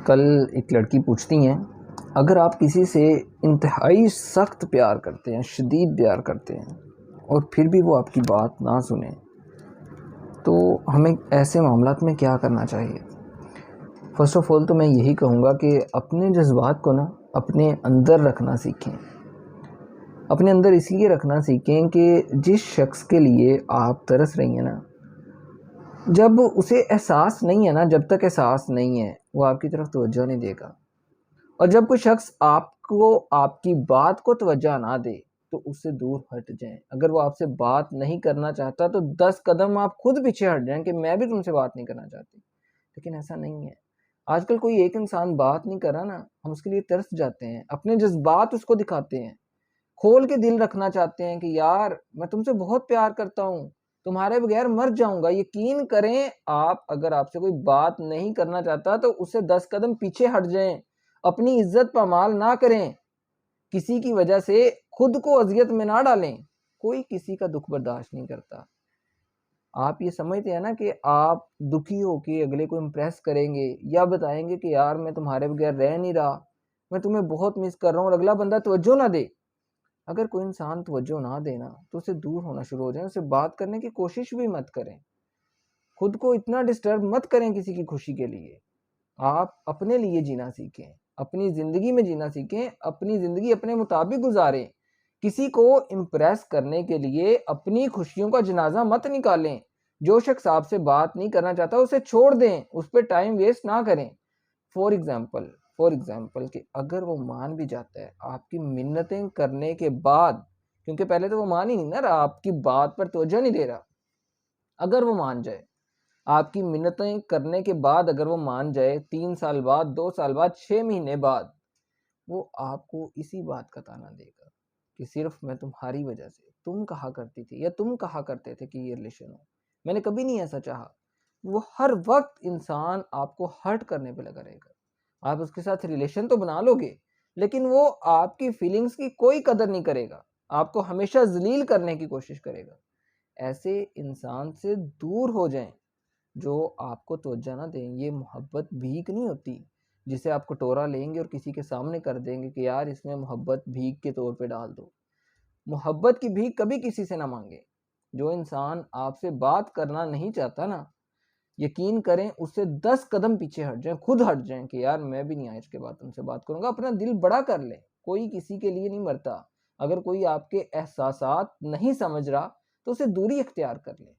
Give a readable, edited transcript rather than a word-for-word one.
کل ایک لڑکی پوچھتی ہیں اگر آپ کسی سے انتہائی سخت پیار کرتے ہیں، شدید پیار کرتے ہیں اور پھر بھی وہ آپ کی بات نہ سنیں تو ہمیں ایسے معاملات میں کیا کرنا چاہیے؟ فرسٹ آف آل تو میں یہی کہوں گا کہ اپنے جذبات کو اپنے اندر رکھنا سیکھیں. اپنے اندر اس لیے رکھنا سیکھیں کہ جس شخص کے لیے آپ ترس رہی ہیں جب اسے احساس نہیں ہے جب تک احساس نہیں ہے وہ آپ کی طرف توجہ نہیں دے گا. اور جب کوئی شخص آپ کو آپ کی بات کو توجہ نہ دے تو اس سے دور ہٹ جائیں. اگر وہ آپ سے بات نہیں کرنا چاہتا تو 10 قدم آپ خود پیچھے ہٹ جائیں کہ میں بھی تم سے بات نہیں کرنا چاہتی. لیکن ایسا نہیں ہے. آج کل کوئی ایک انسان بات نہیں کر رہا ہم اس کے لیے ترس جاتے ہیں، اپنے جذبات اس کو دکھاتے ہیں، کھول کے دل رکھنا چاہتے ہیں کہ یار میں تم سے بہت پیار کرتا ہوں، تمہارے بغیر مر جاؤں گا. یقین کریں اگر آپ سے کوئی بات نہیں کرنا چاہتا تو اسے 10 قدم پیچھے ہٹ جائیں. اپنی عزت پامال نہ کریں، کسی کی وجہ سے خود کو اذیت میں نہ ڈالیں. کوئی کسی کا دکھ برداشت نہیں کرتا. آپ یہ سمجھتے ہیں کہ آپ دکھی ہو کے اگلے کو امپریس کریں گے یا بتائیں گے کہ یار میں تمہارے بغیر رہ نہیں رہا، میں تمہیں بہت مس کر رہا ہوں، اور اگلا بندہ توجہ نہ دے. اگر کوئی انسان توجہ نہ دینا تو اسے دور ہونا شروع ہو جائیں. اسے بات کرنے کی کوشش بھی مت کریں. خود کو اتنا ڈسٹرب مت کریں کسی کی خوشی کے لیے. آپ اپنے لیے جینا سیکھیں، اپنی زندگی میں جینا سیکھیں، اپنی زندگی اپنے مطابق گزاریں. کسی کو امپریس کرنے کے لیے اپنی خوشیوں کا جنازہ مت نکالیں. جو شخص آپ سے بات نہیں کرنا چاہتا اسے چھوڑ دیں، اس پہ ٹائم ویسٹ نہ کریں. فور ایگزامپل کہ اگر وہ مان بھی جاتا ہے آپ کی منتیں کرنے کے بعد، کیونکہ پہلے تو وہ مان ہی نہیں رہا، آپ کی بات پر توجہ نہیں دے رہا. اگر وہ مان جائے آپ کی منتیں کرنے کے بعد، اگر وہ مان جائے 3 سال بعد، 2 سال بعد، 6 مہینے بعد، وہ آپ کو اسی بات کا تانا دے گا کہ صرف میں تمہاری وجہ سے، تم کہا کرتی تھی یا تم کہا کرتے تھے کہ یہ ریلیشن ہو، میں نے کبھی نہیں ایسا چاہا. وہ ہر وقت انسان آپ کو ہرٹ کرنے پہ لگا رہے گا. آپ اس کے ساتھ ریلیشن تو بنا لو گے لیکن وہ آپ کی فیلنگز کی کوئی قدر نہیں کرے گا، آپ کو ہمیشہ ذلیل کرنے کی کوشش کرے گا. ایسے انسان سے دور ہو جائیں جو آپ کو توجہ نہ دیں. یہ محبت بھیک نہیں ہوتی جسے آپ کٹورا لیں گے اور کسی کے سامنے کر دیں گے کہ یار اس میں محبت بھیک کے طور پہ ڈال دو. محبت کی بھیک کبھی کسی سے نہ مانگے. جو انسان آپ سے بات کرنا نہیں چاہتا یقین کریں اس سے 10 قدم پیچھے ہٹ جائیں، خود ہٹ جائیں کہ یار میں بھی نہیں آج کے بعد تم سے بات کروں گا. اپنا دل بڑا کر لیں. کوئی کسی کے لیے نہیں مرتا. اگر کوئی آپ کے احساسات نہیں سمجھ رہا تو اسے دوری اختیار کر لیں.